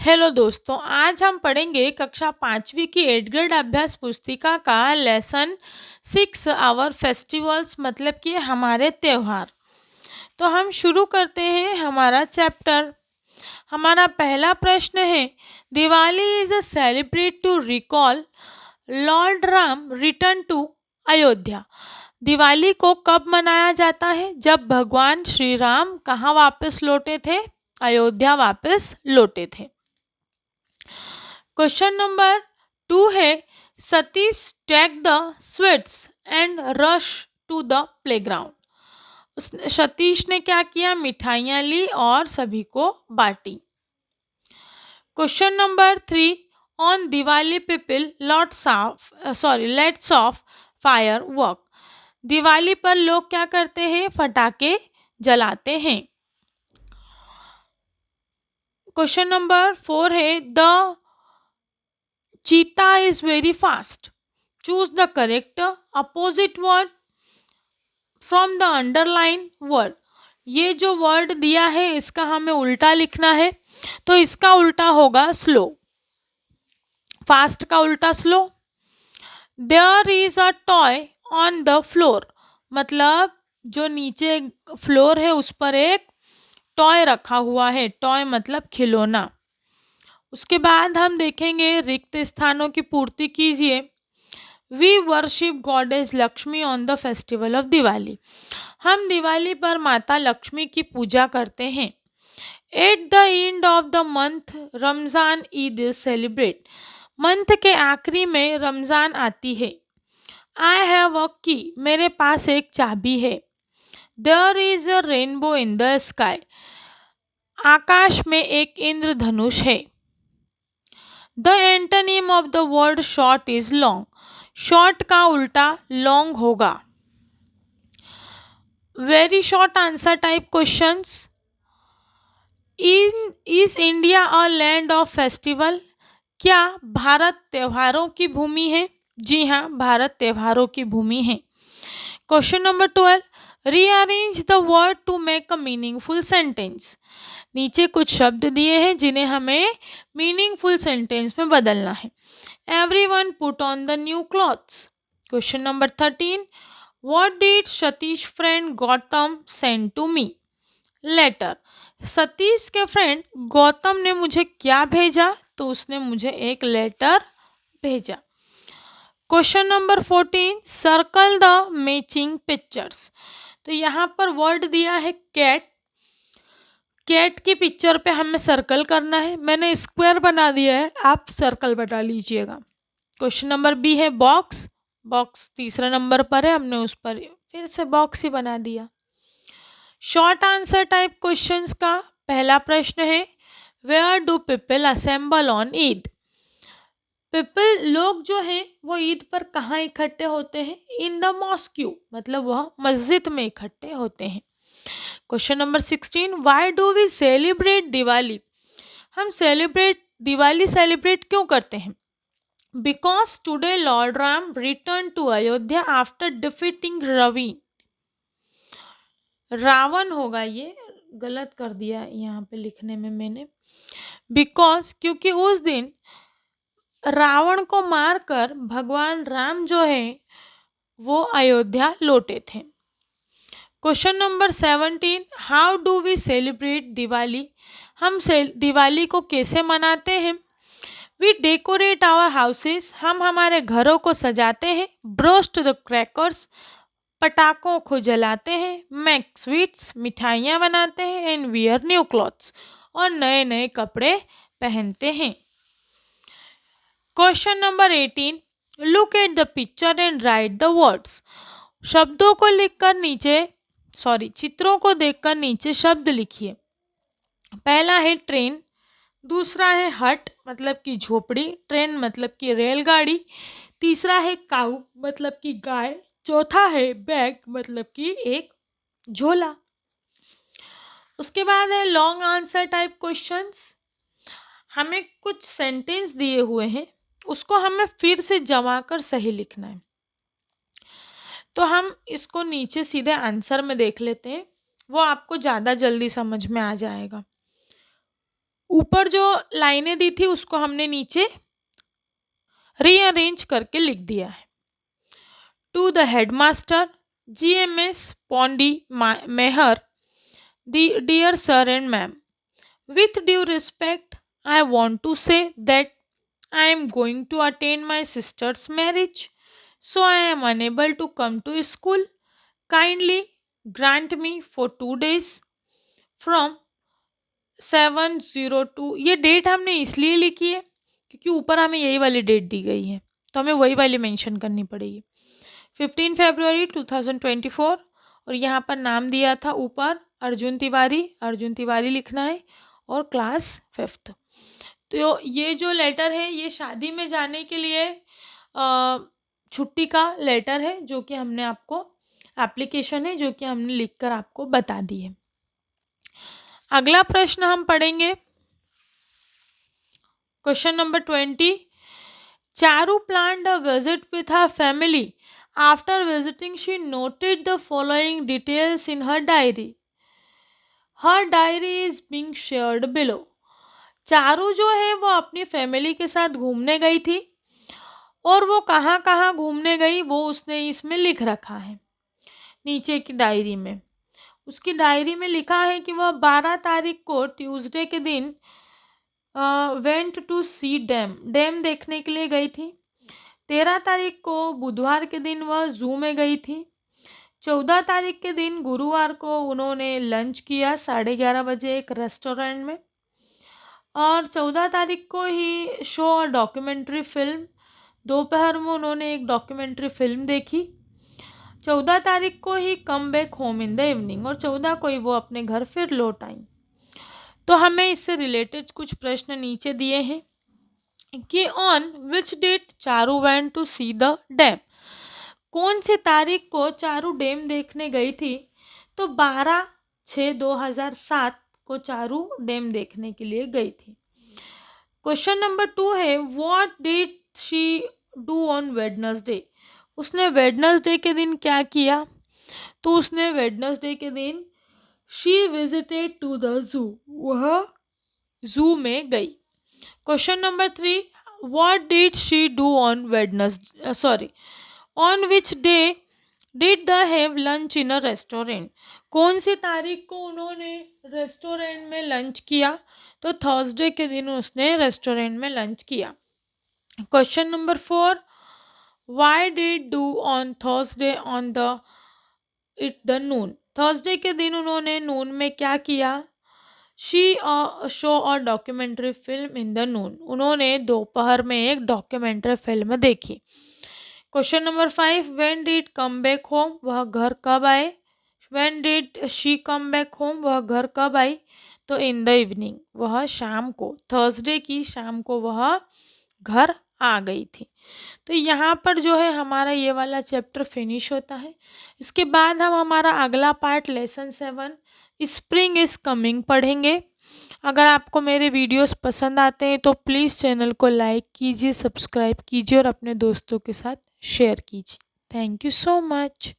Hello दोस्तों, आज हम पढ़ेंगे कक्षा 5वीं की 8th ग्रेड अभ्यास पुस्तिका का लेसन 6 आवर फेस्टिवल्स मतलब कि हमारे त्योहार। तो हम शुरू करते हैं हमारा चैप्टर। हमारा पहला प्रश्न है, Diwali is a celebrate to recall lord Ram return to Ayodhya. Diwali को कब मनाया जाता है? जब भगवान श्री राम कहाँ वापस लौटे थे? अयोध्या वापस लौटे थे। क्वेश्चन नंबर 2 है, Satish take the sweets and rush to the playground. उसने सतीश ने क्या किया? मिठाइयाँ ली और सभी को बांटी। Question number 3, on Diwali people let's of fire work. Diwali पर लोग क्या करते हैं? पटाखे जलाते हैं। क्वेश्चन नंबर 4 है, द चीता is very fast. Choose the correct opposite word from the underline word. ये जो वर्ड दिया है इसका हमें उल्टा लिखना है, तो इसका उल्टा होगा स्लो। फास्ट का उल्टा slow. There is a toy on the floor, मतलब जो नीचे फ्लोर है उस पर एक टॉय रखा हुआ है। टॉय मतलब खिलौना। उसके बाद हम देखेंगे रिक्त स्थानों की पूर्ति कीजिए। We worship goddess Lakshmi on the festival of Diwali. हम दिवाली पर माता लक्ष्मी की पूजा करते हैं। At the end of the month Ramzan Eid is celebrate. Month के आखिरी में रमज़ान आती है। आई हैव अ की, मेरे पास एक चाबी है। There is a rainbow in the sky. आकाश में एक इंद्रधनुष है। The antonym of the word short is long. Short का उल्टा लॉन्ग होगा। Very short answer type questions. In is India a land of festival. क्या भारत त्योहारों की भूमि है? जी हाँ, भारत त्योहारों की भूमि है। Question number 12, rearrange the word to make a meaningful sentence. नीचे कुछ शब्द दिए हैं जिन्हें हमें मीनिंगफुल सेंटेंस में बदलना है। Everyone put on the new clothes. Question number 13, what did Satish friend Gautam send to me? Letter. Satish के फ्रेंड गौतम ने मुझे क्या भेजा? तो उसने मुझे एक लेटर भेजा। Question number 14, circle the matching pictures. तो यहाँ पर वर्ड दिया है कैट। कैट की पिक्चर पे हमें सर्कल करना है। मैंने स्क्वायर बना दिया है, आप सर्कल बना लीजिएगा। क्वेश्चन नंबर बी है बॉक्स। बॉक्स तीसरे नंबर पर है, हमने उस पर फिर से बॉक्स ही बना दिया। शॉर्ट आंसर टाइप क्वेश्चंस का पहला प्रश्न है, where do people assemble on Eid? People लोग जो हैं वो ईद पर कहाँ इकट्ठे होते हैं? इन द मॉस्क्यू, मतलब वह मस्जिद में इकट्ठे होते हैं। Question number 16, why do we celebrate Diwali? हम दिवाली सेलिब्रेट क्यों करते हैं? Because today lord Ram return to Ayodhya after defeating Ravan होगा, ये गलत कर दिया यहाँ पे लिखने में मैंने। बिकॉज क्योंकि उस दिन रावण को मारकर भगवान राम जो है वो अयोध्या लौटे थे। Question number 17, how do we celebrate Diwali? हम दिवाली को कैसे मनाते हैं? वी डेकोरेट आवर हाउसेस, हम हमारे घरों को सजाते हैं। ब्रोस्ट द क्रैकर्स, पटाखों को जलाते हैं। मेक स्वीट्स, मिठाइयाँ बनाते हैं। एंड वियर न्यू क्लॉथ्स, और नए नए कपड़े पहनते हैं। Question number 18, look at the picture and right the words. शब्दों को लिखकर नीचे चित्रों को देखकर नीचे शब्द लिखिए। पहला है ट्रेन, दूसरा है हट मतलब कि झोपड़ी, ट्रेन मतलब कि रेलगाड़ी, तीसरा है काऊ मतलब कि गाय, चौथा है बैग मतलब कि एक झोला। उसके बाद है लॉन्ग आंसर टाइप क्वेश्चंस। हमें कुछ सेंटेंस दिए हुए हैं, उसको हमें फिर से जमा कर सही लिखना है। तो हम इसको नीचे सीधे आंसर में देख लेते हैं, वो आपको ज़्यादा जल्दी समझ में आ जाएगा। ऊपर जो लाइनें दी थी उसको हमने नीचे रीअरेंज करके लिख दिया है। To the headmaster GMS Pondi Meher, the dear sir and ma'am, with due respect, I want to say that I am going to attend my sister's marriage, so I am unable to come to school. Kindly grant me for 2 days from 7/02। ये date हमने इसलिए लिखी है क्योंकि ऊपर हमें यही वाली डेट दी गई है, तो हमें वही वाली मेंशन करनी पड़ेगी। 15 फरवरी 2024, और यहाँ पर नाम दिया था ऊपर अर्जुन तिवारी लिखना है, और क्लास 5th। तो ये जो लेटर है ये शादी में जाने के लिए छुट्टी का लेटर है, जो कि हमने आपको एप्लीकेशन है जो कि हमने लिखकर आपको बता दी है। अगला प्रश्न हम पढ़ेंगे, question number 20। Charu planned a visit with her family. After visiting, she noted the following details in her diary. Her diary is being shared below. Charu जो है वो अपनी फैमिली के साथ घूमने गई थी, और वो कहाँ कहाँ घूमने गई वो उसने इसमें लिख रखा है नीचे की डायरी में। उसकी डायरी में लिखा है कि वह 12 तारीख को ट्यूसडे के दिन वेंट टू सी डैम देखने के लिए गई थी। 13 तारीख को बुधवार के दिन वह जू में गई थी। 14 तारीख के दिन गुरुवार को उन्होंने लंच किया 11:30 बजे एक रेस्टोरेंट में, और 14 तारीख को ही शो और डॉक्यूमेंट्री फिल्म, दोपहर में उन्होंने एक डॉक्यूमेंट्री फिल्म देखी। 14 तारीख को ही come back home in the evening, और 14 को ही वो अपने घर फिर लौट आई। तो हमें इससे रिलेटेड कुछ प्रश्न नीचे दिए हैं कि on which date Charu went to see the dam. कौन सी तारीख को चारू डैम देखने गई थी? तो 12/6/2007 को चारू डैम देखने के लिए गई थी। क्वेश्चन नंबर 2 है, what did she do on Wednesday. उसने वेडनेसडे के दिन क्या किया? तो उसने वेडनेसडे के दिन she visited to the zoo, वह जू में गई। Question number 3, what did she do on on which day did the have lunch in a restaurant. कौन सी तारीख को उन्होंने रेस्टोरेंट में लंच किया? तो थर्सडे के दिन उसने रेस्टोरेंट में लंच किया। Question number 4, why did do on Thursday on the Noon. Thursday के दिन उन्होंने नून में क्या किया? शी शो और डॉक्यूमेंट्री फिल्म इन द नून, उन्होंने दोपहर में एक डॉक्यूमेंट्री फिल्म देखी। Question number 5, when did come back home, वह घर कब आए? When did she come back home, वह घर कब आई? तो इन द इवनिंग, वह शाम को, थर्सडे की शाम को वह घर आ गई थी। तो यहाँ पर जो है हमारा ये वाला चैप्टर फिनिश होता है। इसके बाद हम हमारा अगला part lesson 7 spring is coming पढ़ेंगे। अगर आपको मेरे वीडियोस पसंद आते हैं तो प्लीज़ चैनल को लाइक कीजिए, सब्सक्राइब कीजिए और अपने दोस्तों के साथ शेयर कीजिए। Thank you so much.